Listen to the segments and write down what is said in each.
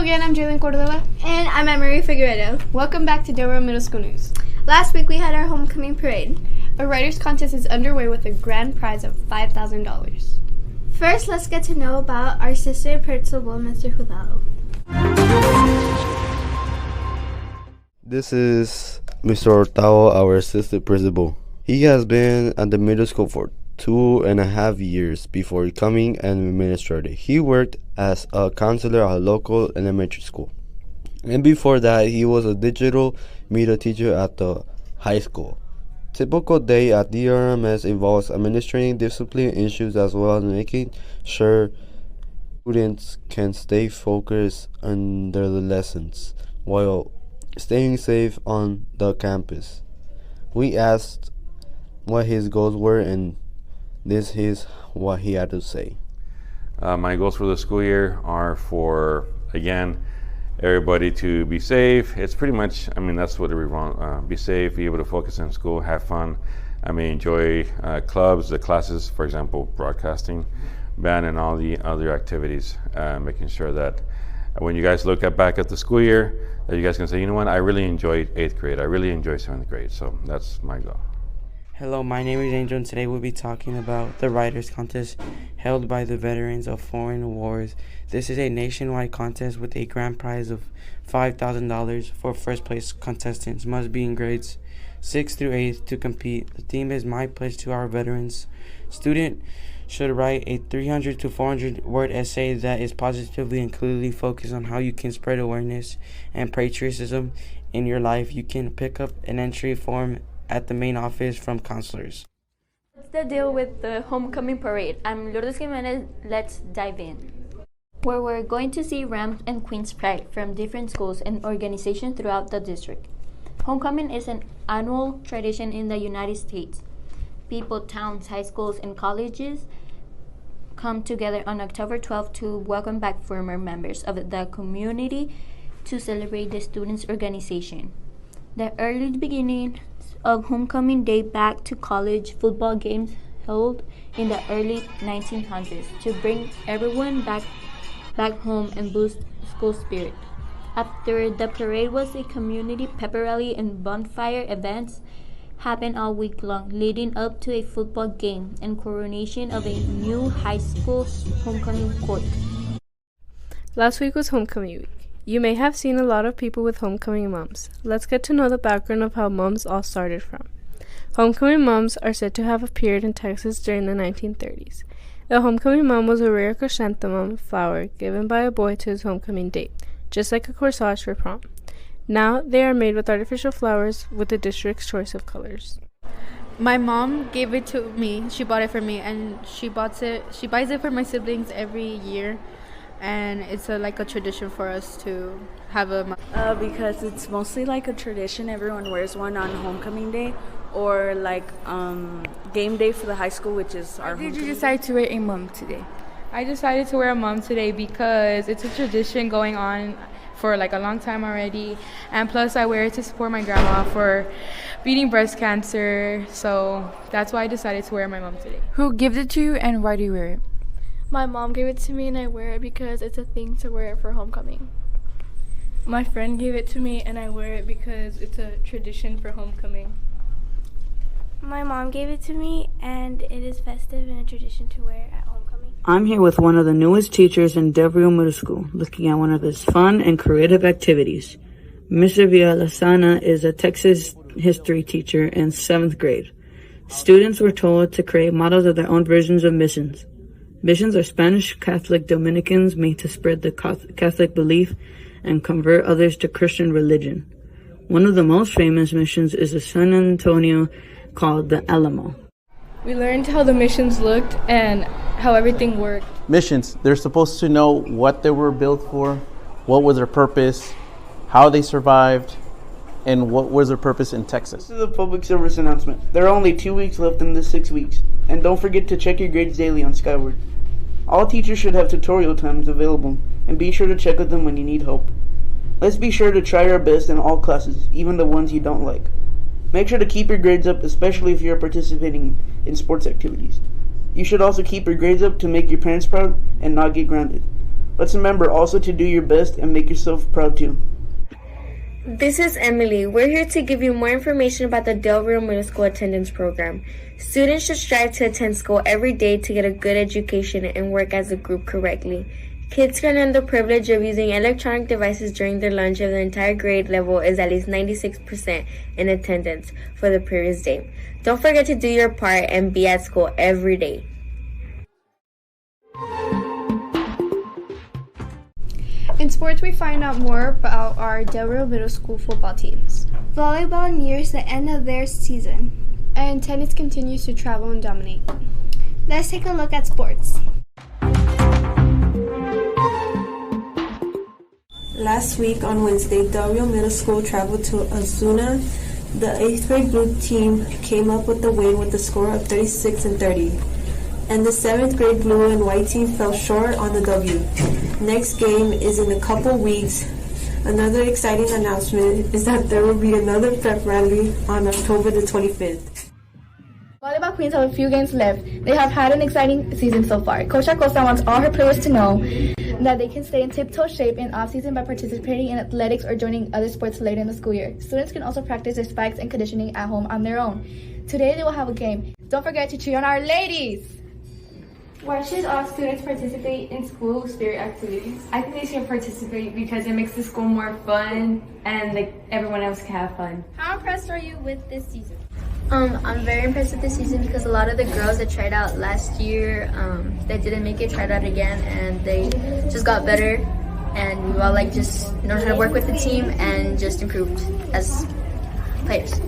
again, I'm Jalen Cordova. And I'm Emery Figueredo. Welcome back to Del Rio Middle School News. Last week we had our homecoming parade. A writers' contest is underway with a grand prize of $5,000. First, let's get to know about our assistant principal, Mr. Hurtado. This is Mr. Hurtado, our assistant principal. He has been at the middle school for 2.5 years before becoming an administrator. He worked as a counselor at a local elementary school. And before that, he was a digital media teacher at the high school. Typical day at DRMS involves administering discipline issues as well as making sure students can stay focused on their lessons while staying safe on the campus. We asked what his goals were, and this is what he had to say. My goals for the school year are for, again, everybody to be safe. It's pretty much, that's what we want. Be safe, be able to focus in school, have fun. Enjoy clubs, the classes, for example, broadcasting, band, and all the other activities. Making sure that when you guys look back at the school year, that you guys can say, you know what, I really enjoyed 8th grade. I really enjoyed 7th grade. So that's my goal. Hello, my name is Angel, and today we'll be talking about the Writers' Contest held by the veterans of foreign wars. This is a nationwide contest with a grand prize of $5,000 for first place. Contestants must be in grades 6 through 8 to compete. The theme is My Pledge to Our Veterans. Student should write a 300 to 400 word essay that is positively and clearly focused on how you can spread awareness and patriotism in your life. You can pick up an entry form at the main office from counselors. What's the deal with the homecoming parade? I'm Lourdes Jimenez. Let's dive in. Where we're going to see Rams and Queens Pride from different schools and organizations throughout the district. Homecoming is an annual tradition in the United States. People, towns, high schools, and colleges come together on October 12th to welcome back former members of the community to celebrate the students' organization. The early beginning of homecoming date back to college football games held in the early 1900s to bring everyone back home and boost school spirit. After the parade was a community pep rally and bonfire events happened all week long, leading up to a football game and coronation of a new high school homecoming court. Last week was homecoming week. You may have seen a lot of people with homecoming moms. Let's get to know the background of how moms all started from. Homecoming moms are said to have appeared in Texas during the 1930s. The homecoming mom was a rare chrysanthemum flower given by a boy to his homecoming date, just like a corsage for prom. Now they are made with artificial flowers with the district's choice of colors. My mom gave it to me. She bought it for me, and she buys it for my siblings every year. And it's like a tradition for us to have a... Because it's mostly like a tradition. Everyone wears one on homecoming day or like game day for the high school, which is our homecoming. Did you decide to wear a mom today? I decided to wear a mom today because it's a tradition going on for like a long time already. And plus I wear it to support my grandma for beating breast cancer. So that's why I decided to wear my mom today. Who gave it to you and why do you wear it? My mom gave it to me and I wear it because it's a thing to wear it for homecoming. My friend gave it to me and I wear it because it's a tradition for homecoming. My mom gave it to me and it is festive and a tradition to wear at homecoming. I'm here with one of the newest teachers in Del Rio Middle School, looking at one of his fun and creative activities. Mr. Villalasana is a Texas history teacher in 7th grade. Students were told to create models of their own versions of missions. Missions are Spanish Catholic Dominicans made to spread the Catholic belief and convert others to Christian religion. One of the most famous missions is in San Antonio called the Alamo. We learned how the missions looked and how everything worked. Missions, they're supposed to know what they were built for, what was their purpose, how they survived, and what was their purpose in Texas. This is a public service announcement. There are only 2 weeks left in the 6 weeks. And don't forget to check your grades daily on Skyward. All teachers should have tutorial times available, and be sure to check with them when you need help. Let's be sure to try our best in all classes, even the ones you don't like. Make sure to keep your grades up, especially if you're participating in sports activities. You should also keep your grades up to make your parents proud and not get grounded. Let's remember also to do your best and make yourself proud too. This is Emily. We're here to give you more information about the Del Rio Middle School Attendance Program. Students should strive to attend school every day to get a good education and work as a group correctly. Kids can earn the privilege of using electronic devices during their lunch if the entire grade level is at least 96% in attendance for the previous day. Don't forget to do your part and be at school every day. In sports, we find out more about our Del Rio Middle School football teams. Volleyball nears the end of their season. And tennis continues to travel and dominate. Let's take a look at sports. Last week on Wednesday, Del Rio Middle School traveled to Ozuna. The 8th grade blue team came up with the win with a score of 36-30. And the 7th grade blue and white team fell short on the W. Next game is in a couple weeks. Another exciting announcement is that there will be another prep rally on October the 25th. Volleyball Queens have a few games left. They have had an exciting season so far. Coach Acosta wants all her players to know that they can stay in tip-toe shape in off-season by participating in athletics or joining other sports later in the school year. Students can also practice their spikes and conditioning at home on their own. Today they will have a game. Don't forget to cheer on our ladies! Why should all students participate in school spirit activities? I think they should participate because it makes the school more fun and everyone else can have fun. How impressed are you with this season? I'm very impressed with this season because a lot of the girls that tried out last year, they didn't make it, tried out again, and they just got better. And we all just learned how to work with the team and just improved as players.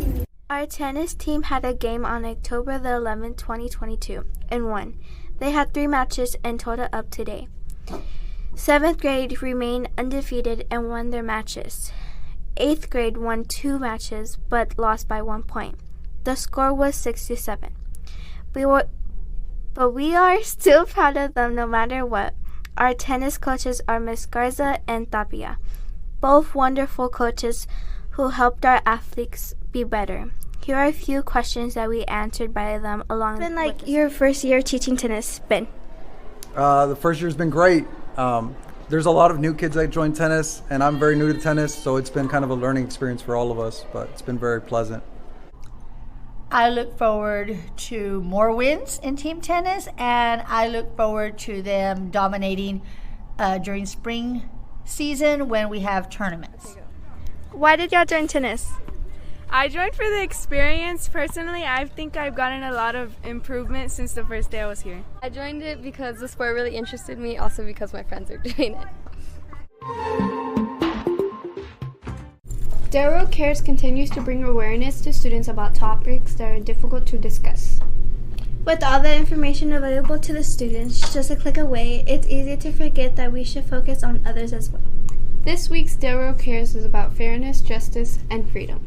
Our tennis team had a game on October the 11th, 2022, and won. They had 3 matches and total up today. 7th grade remained undefeated and won their matches. 8th grade won 2 matches but lost by 1 point. The score was 6-7. But we are still proud of them no matter what. Our tennis coaches are Miss Garza and Tapia, both wonderful coaches who helped our athletes be better. Here are a few questions that we answered by them along It's been like your first year teaching tennis, Ben. The first year's been great. There's a lot of new kids that joined tennis, and I'm very new to tennis, so it's been kind of a learning experience for all of us, but it's been very pleasant. I look forward to more wins in team tennis, and I look forward to them dominating during spring season when we have tournaments. Why did y'all join tennis? I joined for the experience. Personally, I think I've gotten a lot of improvement since the first day I was here. I joined it because the sport really interested me, also because my friends are doing it. Del Rio Cares continues to bring awareness to students about topics that are difficult to discuss. With all the information available to the students just a click away, it's easy to forget that we should focus on others as well. This week's Del Rio Cares is about fairness, justice, and freedom.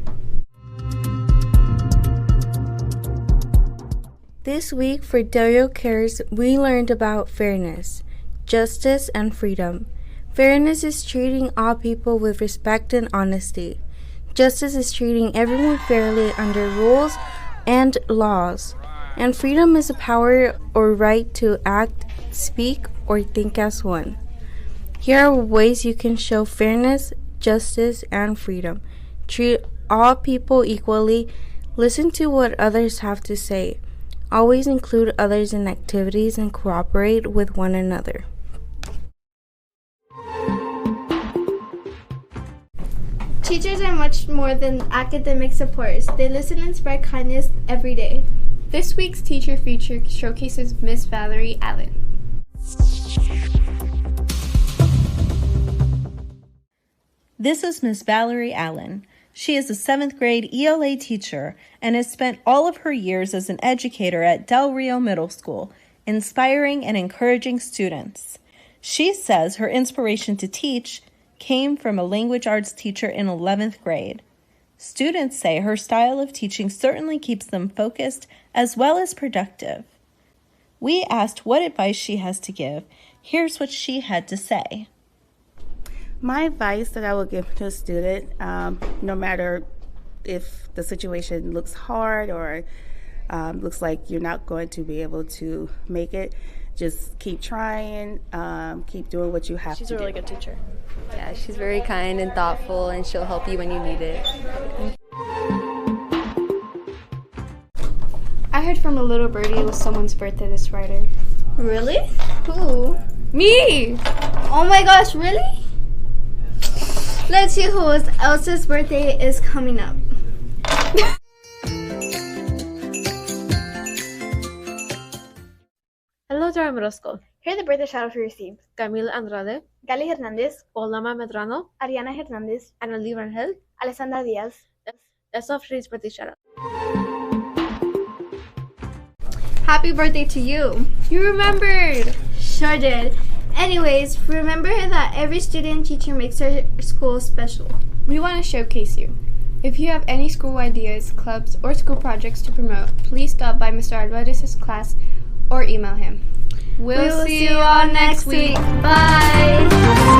This week for Del Rio Cares, we learned about fairness, justice, and freedom. Fairness is treating all people with respect and honesty. Justice is treating everyone fairly under rules and laws. And freedom is the power or right to act, speak, or think as one. Here are ways you can show fairness, justice, and freedom. Treat all people equally. Listen to what others have to say. Always include others in activities and cooperate with one another. Teachers are much more than academic supporters. They listen and spread kindness every day. This week's teacher feature showcases Miss Valerie Allen. This is Miss Valerie Allen. She is a 7th grade ELA teacher and has spent all of her years as an educator at Del Rio Middle School, inspiring and encouraging students. She says her inspiration to teach came from a language arts teacher in 11th grade. Students say her style of teaching certainly keeps them focused as well as productive. We asked what advice she has to give. Here's what she had to say. My advice that I would give to a student, no matter if the situation looks hard or looks like you're not going to be able to make it. Just keep trying, keep doing what you have to do. She's a really good teacher. Yeah, she's very kind and thoughtful, and she'll help you when you need it. I heard from a little birdie it was someone's birthday this Friday. Really? Who? Me! Oh my gosh, really? Let's see who else's birthday is coming up. Hello to our middle school. Here are the birthday shout-outs we received. Camila Andrade, Gali Hernandez, Olama Medrano, Ariana Hernandez, Annalí Rangel, Alessandra Diaz. That's all for today's birthday shout-out. Happy birthday to you. You remembered. Sure did. Anyways, remember that every student and teacher makes our school special. We want to showcase you. If you have any school ideas, clubs, or school projects to promote, please stop by Mr. Alvarez's class or email him. We'll see you all next week. Bye.